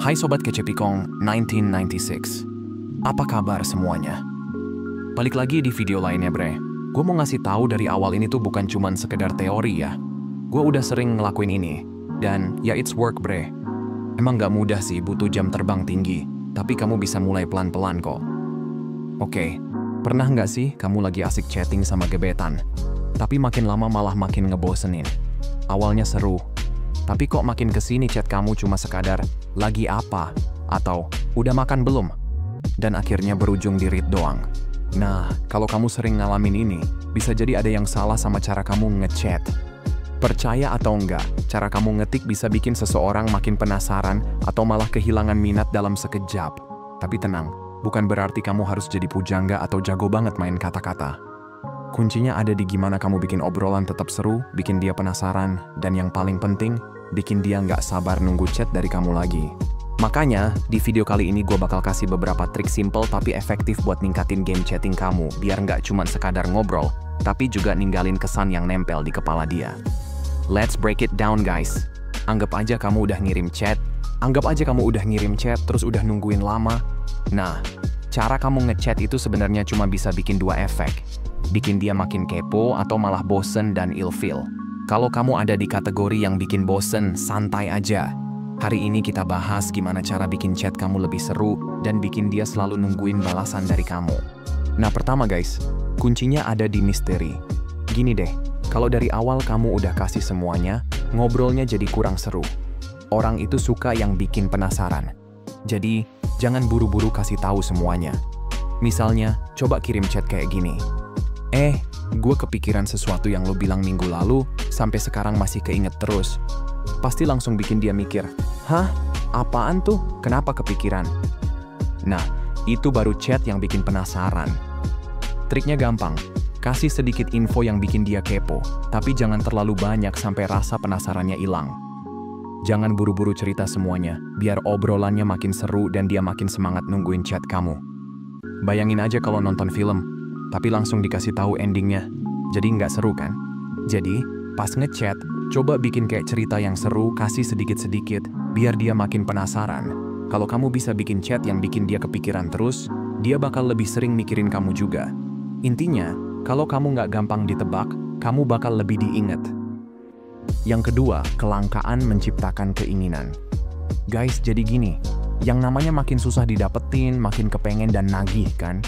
Hai Sobat Kecepikong 1996. Apa kabar semuanya? Balik lagi di video lainnya bre. Gue mau ngasih tahu dari awal ini tuh bukan cuman sekedar teori ya. Gue udah sering ngelakuin ini. Dan ya it's work bre. Emang gak mudah sih, butuh jam terbang tinggi. Tapi kamu bisa mulai pelan-pelan kok. Oke, pernah nggak sih kamu lagi asik chatting sama gebetan? Tapi makin lama malah makin ngebosenin. Awalnya seru. Tapi kok makin kesini chat kamu cuma sekadar, lagi apa? Atau, udah makan belum? Dan akhirnya berujung di read doang. Nah, kalau kamu sering ngalamin ini, bisa jadi ada yang salah sama cara kamu ngechat. Percaya atau enggak, cara kamu ngetik bisa bikin seseorang makin penasaran atau malah kehilangan minat dalam sekejap. Tapi tenang, bukan berarti kamu harus jadi pujangga atau jago banget main kata-kata. Kuncinya ada di gimana kamu bikin obrolan tetap seru, bikin dia penasaran, dan yang paling penting, bikin dia nggak sabar nunggu chat dari kamu lagi. Makanya, di video kali ini gue bakal kasih beberapa trik simple tapi efektif buat ningkatin game chatting kamu, biar nggak cuma sekadar ngobrol, tapi juga ninggalin kesan yang nempel di kepala dia. Let's break it down guys. Anggap aja kamu udah ngirim chat, terus udah nungguin lama. Nah, cara kamu ngechat itu sebenarnya cuma bisa bikin dua efek. Bikin dia makin kepo atau malah bosen dan ilfeel. Kalau kamu ada di kategori yang bikin bosen, santai aja. Hari ini kita bahas gimana cara bikin chat kamu lebih seru dan bikin dia selalu nungguin balasan dari kamu. Nah pertama guys, kuncinya ada di misteri. Gini deh, kalau dari awal kamu udah kasih semuanya, ngobrolnya jadi kurang seru. Orang itu suka yang bikin penasaran. Jadi, jangan buru-buru kasih tahu semuanya. Misalnya, coba kirim chat kayak gini. Gue kepikiran sesuatu yang lo bilang minggu lalu, sampai sekarang masih keinget terus. Pasti langsung bikin dia mikir, hah? Apaan tuh? Kenapa kepikiran? Nah, itu baru chat yang bikin penasaran. Triknya gampang, kasih sedikit info yang bikin dia kepo, tapi jangan terlalu banyak sampai rasa penasarannya hilang. Jangan buru-buru cerita semuanya, biar obrolannya makin seru dan dia makin semangat nungguin chat kamu. Bayangin aja kalau nonton film, tapi langsung dikasih tahu endingnya, jadi nggak seru kan? Jadi, pas ngechat, coba bikin kayak cerita yang seru, kasih sedikit-sedikit, biar dia makin penasaran. Kalau kamu bisa bikin chat yang bikin dia kepikiran terus, dia bakal lebih sering mikirin kamu juga. Intinya, kalau kamu nggak gampang ditebak, kamu bakal lebih diinget. Yang kedua, kelangkaan menciptakan keinginan. Guys, jadi gini, yang namanya makin susah didapetin, makin kepengen dan nagih kan?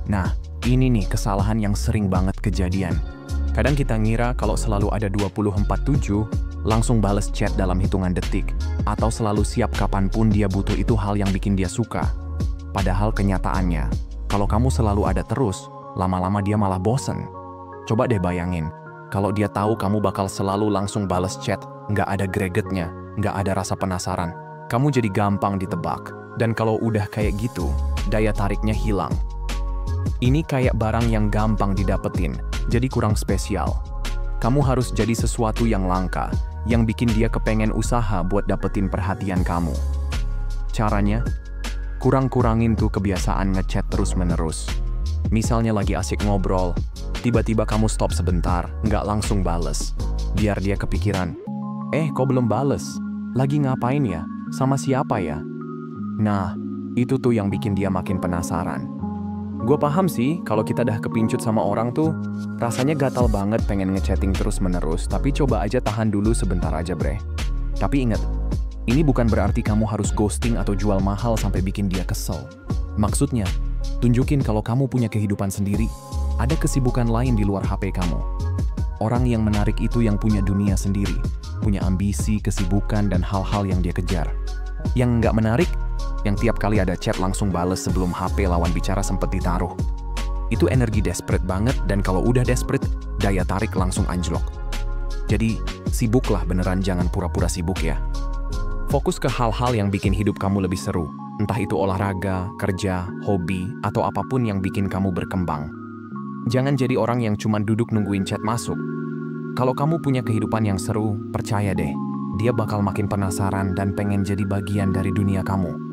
Nah, ini nih kesalahan yang sering banget kejadian. Kadang kita ngira kalau selalu ada 24/7, langsung bales chat dalam hitungan detik, atau selalu siap kapanpun dia butuh itu hal yang bikin dia suka. Padahal kenyataannya, kalau kamu selalu ada terus, lama-lama dia malah bosen. Coba deh bayangin, kalau dia tahu kamu bakal selalu langsung bales chat, nggak ada gregetnya, nggak ada rasa penasaran, kamu jadi gampang ditebak. Dan kalau udah kayak gitu, daya tariknya hilang. Ini kayak barang yang gampang didapetin, jadi kurang spesial. Kamu harus jadi sesuatu yang langka, yang bikin dia kepengen usaha buat dapetin perhatian kamu. Caranya, kurang-kurangin tuh kebiasaan ngechat terus-menerus. Misalnya lagi asik ngobrol, tiba-tiba kamu stop sebentar, nggak langsung bales. Biar dia kepikiran, kok belum bales? Lagi ngapain ya? Sama siapa ya? Nah, itu tuh yang bikin dia makin penasaran. Gue paham sih, kalau kita dah kepincut sama orang tuh, rasanya gatal banget pengen ngechatting terus-menerus, tapi coba aja tahan dulu sebentar aja bre. Tapi ingat, ini bukan berarti kamu harus ghosting atau jual mahal sampai bikin dia kesel. Maksudnya, tunjukin kalau kamu punya kehidupan sendiri, ada kesibukan lain di luar HP kamu. Orang yang menarik itu yang punya dunia sendiri, punya ambisi, kesibukan, dan hal-hal yang dia kejar. Yang nggak menarik, yang tiap kali ada chat langsung bales sebelum HP lawan bicara sempet ditaruh. Itu energi desperate banget, dan kalau udah desperate, daya tarik langsung anjlok. Jadi, sibuklah beneran, jangan pura-pura sibuk ya. Fokus ke hal-hal yang bikin hidup kamu lebih seru, entah itu olahraga, kerja, hobi, atau apapun yang bikin kamu berkembang. Jangan jadi orang yang cuma duduk nungguin chat masuk. Kalau kamu punya kehidupan yang seru, percaya deh, dia bakal makin penasaran dan pengen jadi bagian dari dunia kamu.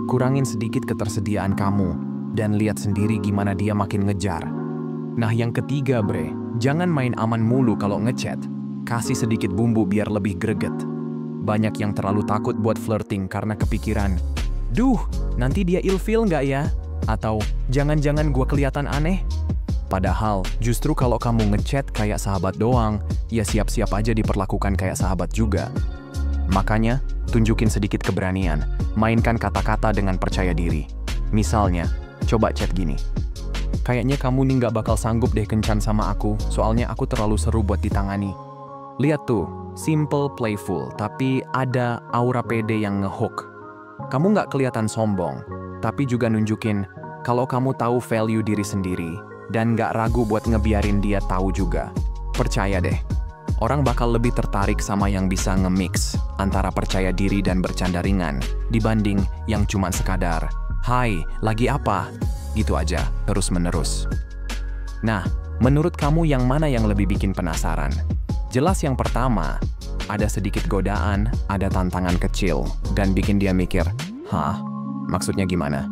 Kurangin sedikit ketersediaan kamu, dan lihat sendiri gimana dia makin ngejar. Nah yang ketiga bre, jangan main aman mulu kalau ngechat. Kasih sedikit bumbu biar lebih greget. Banyak yang terlalu takut buat flirting karena kepikiran, "Duh, nanti dia ilfeel nggak ya? Atau jangan-jangan gue kelihatan aneh?" Padahal, justru kalau kamu ngechat kayak sahabat doang, ya siap-siap aja diperlakukan kayak sahabat juga. Makanya, tunjukin sedikit keberanian. Mainkan kata-kata dengan percaya diri. Misalnya, coba chat gini. "Kayaknya kamu nih nggak bakal sanggup deh kencan sama aku, soalnya aku terlalu seru buat ditangani." Lihat tuh, simple, playful, tapi ada aura pede yang ngehook. Kamu nggak kelihatan sombong, tapi juga nunjukin kalau kamu tahu value diri sendiri dan nggak ragu buat ngebiarin dia tahu juga. Percaya deh, orang bakal lebih tertarik sama yang bisa nge-mix antara percaya diri dan bercanda ringan dibanding yang cuman sekadar, "Hai, lagi apa?" Gitu aja, terus-menerus. Nah, menurut kamu yang mana yang lebih bikin penasaran? Jelas yang pertama, ada sedikit godaan, ada tantangan kecil, dan bikin dia mikir, "Hah? Maksudnya gimana?"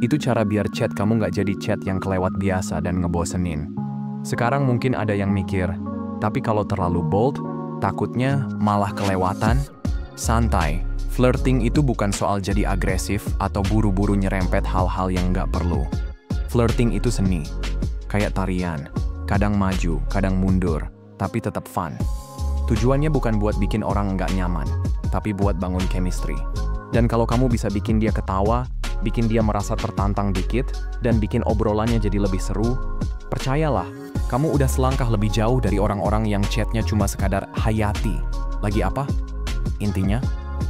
Itu cara biar chat kamu nggak jadi chat yang kelewat biasa dan ngebosenin. Sekarang mungkin ada yang mikir, tapi kalau terlalu bold, takutnya malah kelewatan. Santai, flirting itu bukan soal jadi agresif atau buru-buru nyerempet hal-hal yang nggak perlu. Flirting itu seni, kayak tarian, kadang maju, kadang mundur, tapi tetap fun. Tujuannya bukan buat bikin orang nggak nyaman, tapi buat bangun chemistry. Dan kalau kamu bisa bikin dia ketawa, bikin dia merasa tertantang dikit, dan bikin obrolannya jadi lebih seru, percayalah, kamu udah selangkah lebih jauh dari orang-orang yang chatnya cuma sekadar hayati. Lagi apa? Intinya,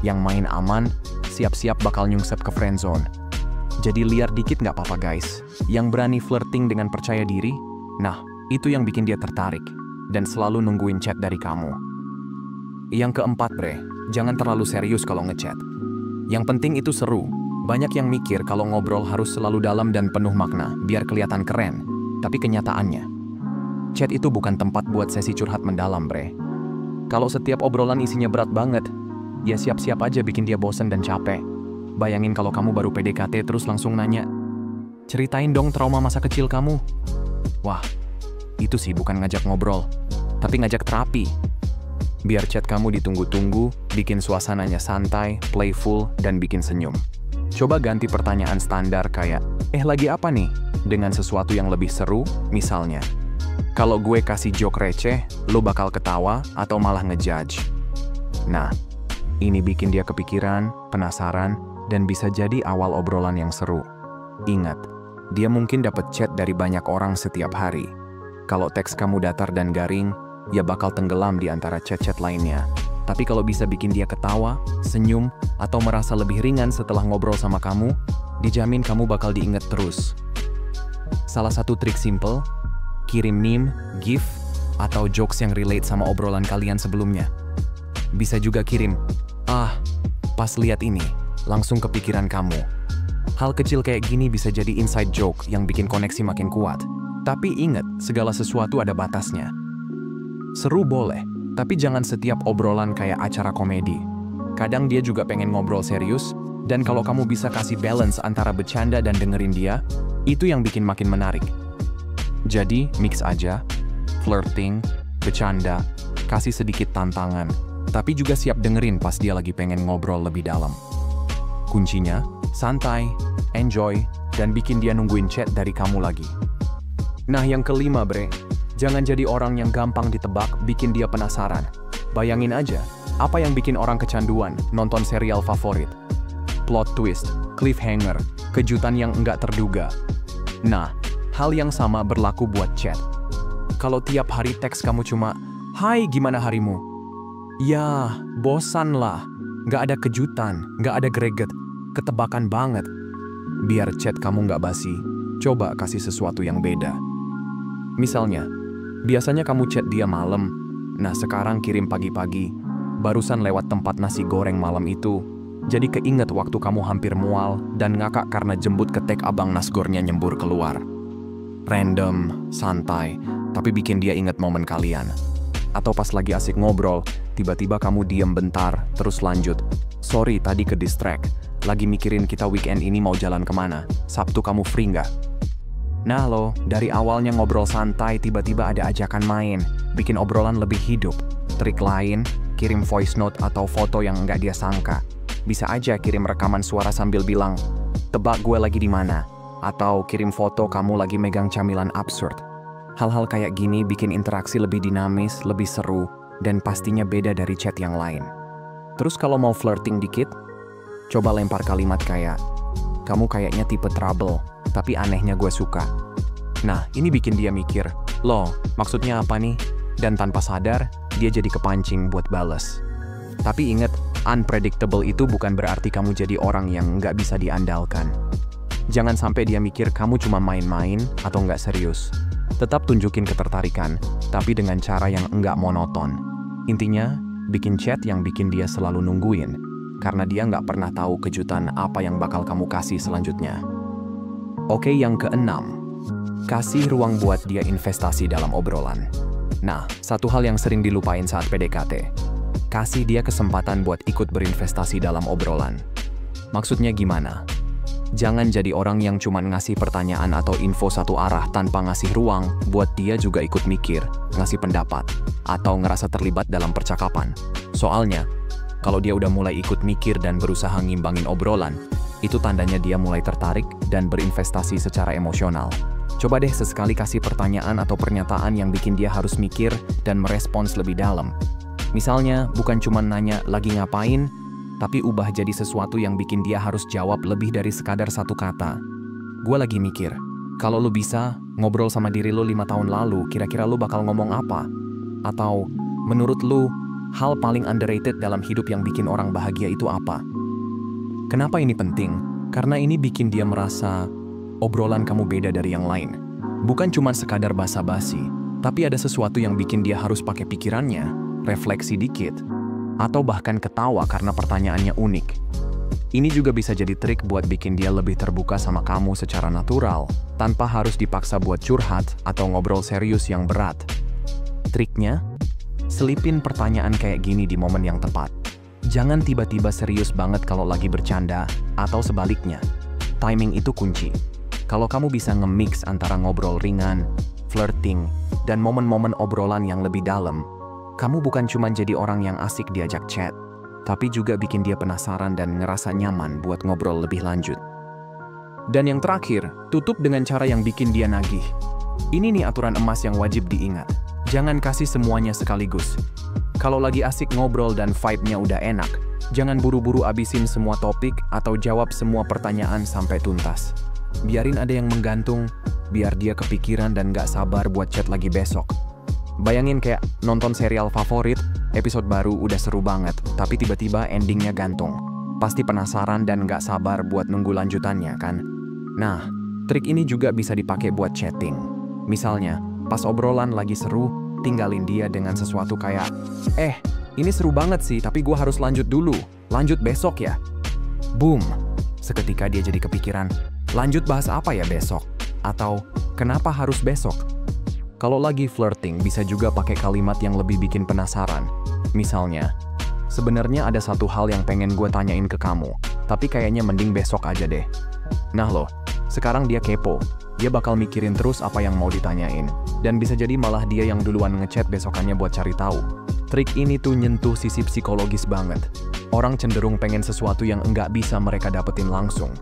yang main aman, siap-siap bakal nyungsep ke friendzone. Jadi liar dikit nggak apa-apa guys. Yang berani flirting dengan percaya diri, nah, itu yang bikin dia tertarik dan selalu nungguin chat dari kamu. Yang keempat bre, jangan terlalu serius kalau ngechat. Yang penting itu seru. Banyak yang mikir kalau ngobrol harus selalu dalam dan penuh makna, biar kelihatan keren. Tapi kenyataannya, chat itu bukan tempat buat sesi curhat mendalam bre. Kalau setiap obrolan isinya berat banget, ya siap-siap aja bikin dia bosen dan capek. Bayangin kalau kamu baru PDKT terus langsung nanya, "Ceritain dong trauma masa kecil kamu." Wah, itu sih bukan ngajak ngobrol, tapi ngajak terapi. Biar chat kamu ditunggu-tunggu, bikin suasananya santai, playful, dan bikin senyum. Coba ganti pertanyaan standar kayak, "Lagi apa nih?" dengan sesuatu yang lebih seru, misalnya, "Kalau gue kasih joke receh, lo bakal ketawa atau malah ngejudge?" Nah, ini bikin dia kepikiran, penasaran, dan bisa jadi awal obrolan yang seru. Ingat, dia mungkin dapat chat dari banyak orang setiap hari. Kalau teks kamu datar dan garing, ya bakal tenggelam di antara chat-chat lainnya. Tapi kalau bisa bikin dia ketawa, senyum, atau merasa lebih ringan setelah ngobrol sama kamu, dijamin kamu bakal diingat terus. Salah satu trik simple, kirim meme, gif, atau jokes yang relate sama obrolan kalian sebelumnya. Bisa juga kirim, pas lihat ini, langsung kepikiran kamu. Hal kecil kayak gini bisa jadi inside joke yang bikin koneksi makin kuat. Tapi ingat, segala sesuatu ada batasnya. Seru boleh, tapi jangan setiap obrolan kayak acara komedi. Kadang dia juga pengen ngobrol serius, dan kalau kamu bisa kasih balance antara bercanda dan dengerin dia, itu yang bikin makin menarik. Jadi, mix aja, flirting, bercanda, kasih sedikit tantangan, tapi juga siap dengerin pas dia lagi pengen ngobrol lebih dalam. Kuncinya, santai, enjoy, dan bikin dia nungguin chat dari kamu lagi. Nah, yang kelima bre, jangan jadi orang yang gampang ditebak, bikin dia penasaran. Bayangin aja, apa yang bikin orang kecanduan nonton serial favorit? Plot twist, cliffhanger, kejutan yang enggak terduga. Nah, hal yang sama berlaku buat chat. Kalau tiap hari teks kamu cuma, "Hai, gimana harimu?" Ya, bosan lah. Nggak ada kejutan, nggak ada greget, ketebakan banget. Biar chat kamu nggak basi, coba kasih sesuatu yang beda. Misalnya, biasanya kamu chat dia malam, nah sekarang kirim pagi-pagi, barusan lewat tempat nasi goreng malam itu, jadi keinget waktu kamu hampir mual dan ngakak karena jembut ketek abang nasgornya nyembur keluar. Random, santai, tapi bikin dia inget momen kalian. Atau pas lagi asik ngobrol, tiba-tiba kamu diem bentar, terus lanjut. "Sorry, tadi ke distract. Lagi mikirin kita weekend ini mau jalan kemana. Sabtu kamu free nggak?" Nah lo, dari awalnya ngobrol santai, tiba-tiba ada ajakan main, bikin obrolan lebih hidup. Trik lain, kirim voice note atau foto yang nggak dia sangka. Bisa aja kirim rekaman suara sambil bilang, "Tebak gue lagi di mana?" Atau kirim foto kamu lagi megang camilan absurd. Hal-hal kayak gini bikin interaksi lebih dinamis, lebih seru, dan pastinya beda dari chat yang lain. Terus kalau mau flirting dikit, coba lempar kalimat kayak, "Kamu kayaknya tipe trouble, tapi anehnya gue suka." Nah, ini bikin dia mikir, "Loh, maksudnya apa nih?" Dan tanpa sadar, dia jadi kepancing buat bales. Tapi ingat, unpredictable itu bukan berarti kamu jadi orang yang nggak bisa diandalkan. Jangan sampai dia mikir kamu cuma main-main atau nggak serius. Tetap tunjukin ketertarikan, tapi dengan cara yang nggak monoton. Intinya, bikin chat yang bikin dia selalu nungguin, karena dia nggak pernah tahu kejutan apa yang bakal kamu kasih selanjutnya. Oke, yang keenam, kasih ruang buat dia investasi dalam obrolan. Nah, satu hal yang sering dilupain saat PDKT, kasih dia kesempatan buat ikut berinvestasi dalam obrolan. Maksudnya gimana? Jangan jadi orang yang cuma ngasih pertanyaan atau info satu arah tanpa ngasih ruang buat dia juga ikut mikir, ngasih pendapat, atau ngerasa terlibat dalam percakapan. Soalnya, kalau dia udah mulai ikut mikir dan berusaha ngimbangin obrolan, itu tandanya dia mulai tertarik dan berinvestasi secara emosional. Coba deh sesekali kasih pertanyaan atau pernyataan yang bikin dia harus mikir dan merespons lebih dalam. Misalnya, bukan cuma nanya lagi ngapain, tapi ubah jadi sesuatu yang bikin dia harus jawab lebih dari sekadar satu kata. "Gue lagi mikir, kalau lu bisa ngobrol sama diri lu 5 tahun lalu, kira-kira lu bakal ngomong apa?" Atau, "Menurut lu, hal paling underrated dalam hidup yang bikin orang bahagia itu apa?" Kenapa ini penting? Karena ini bikin dia merasa obrolan kamu beda dari yang lain. Bukan cuma sekadar basa-basi, tapi ada sesuatu yang bikin dia harus pakai pikirannya, refleksi dikit, atau bahkan ketawa karena pertanyaannya unik. Ini juga bisa jadi trik buat bikin dia lebih terbuka sama kamu secara natural, tanpa harus dipaksa buat curhat atau ngobrol serius yang berat. Triknya, selipin pertanyaan kayak gini di momen yang tepat. Jangan tiba-tiba serius banget kalau lagi bercanda, atau sebaliknya. Timing itu kunci. Kalau kamu bisa nge-mix antara ngobrol ringan, flirting, dan momen-momen obrolan yang lebih dalam, kamu bukan cuma jadi orang yang asik diajak chat, tapi juga bikin dia penasaran dan ngerasa nyaman buat ngobrol lebih lanjut. Dan yang terakhir, tutup dengan cara yang bikin dia nagih. Ini nih aturan emas yang wajib diingat. Jangan kasih semuanya sekaligus. Kalau lagi asik ngobrol dan vibe-nya udah enak, jangan buru-buru abisin semua topik atau jawab semua pertanyaan sampai tuntas. Biarin ada yang menggantung, biar dia kepikiran dan gak sabar buat chat lagi besok. Bayangin kayak nonton serial favorit, episode baru udah seru banget, tapi tiba-tiba endingnya gantung. Pasti penasaran dan gak sabar buat nunggu lanjutannya, kan? Nah, trik ini juga bisa dipakai buat chatting. Misalnya, pas obrolan lagi seru, tinggalin dia dengan sesuatu kayak, "Ini seru banget sih, tapi gue harus lanjut dulu. Lanjut besok ya." Boom! Seketika dia jadi kepikiran, lanjut bahas apa ya besok? Atau, kenapa harus besok? Kalau lagi flirting, bisa juga pakai kalimat yang lebih bikin penasaran. Misalnya, "Sebenarnya ada satu hal yang pengen gue tanyain ke kamu, tapi kayaknya mending besok aja deh." Nah loh, sekarang dia kepo. Dia bakal mikirin terus apa yang mau ditanyain. Dan bisa jadi malah dia yang duluan ngechat besokannya buat cari tahu. Trik ini tuh nyentuh sisi psikologis banget. Orang cenderung pengen sesuatu yang enggak bisa mereka dapetin langsung.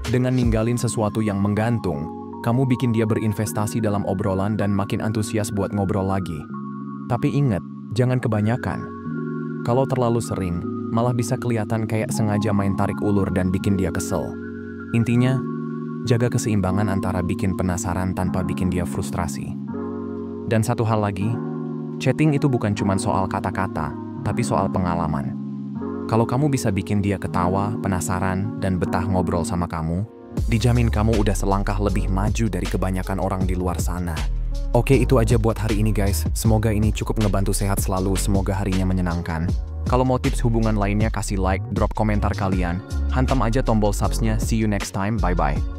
Dengan ninggalin sesuatu yang menggantung, kamu bikin dia berinvestasi dalam obrolan dan makin antusias buat ngobrol lagi. Tapi ingat, jangan kebanyakan. Kalau terlalu sering, malah bisa kelihatan kayak sengaja main tarik ulur dan bikin dia kesel. Intinya, jaga keseimbangan antara bikin penasaran tanpa bikin dia frustrasi. Dan satu hal lagi, chatting itu bukan cuma soal kata-kata, tapi soal pengalaman. Kalau kamu bisa bikin dia ketawa, penasaran, dan betah ngobrol sama kamu, dijamin kamu udah selangkah lebih maju dari kebanyakan orang di luar sana. Oke, itu aja buat hari ini guys. Semoga ini cukup ngebantu sehat selalu, semoga harinya menyenangkan. Kalau mau tips hubungan lainnya kasih like, drop komentar kalian. Hantam aja tombol subsnya. See you next time, bye-bye.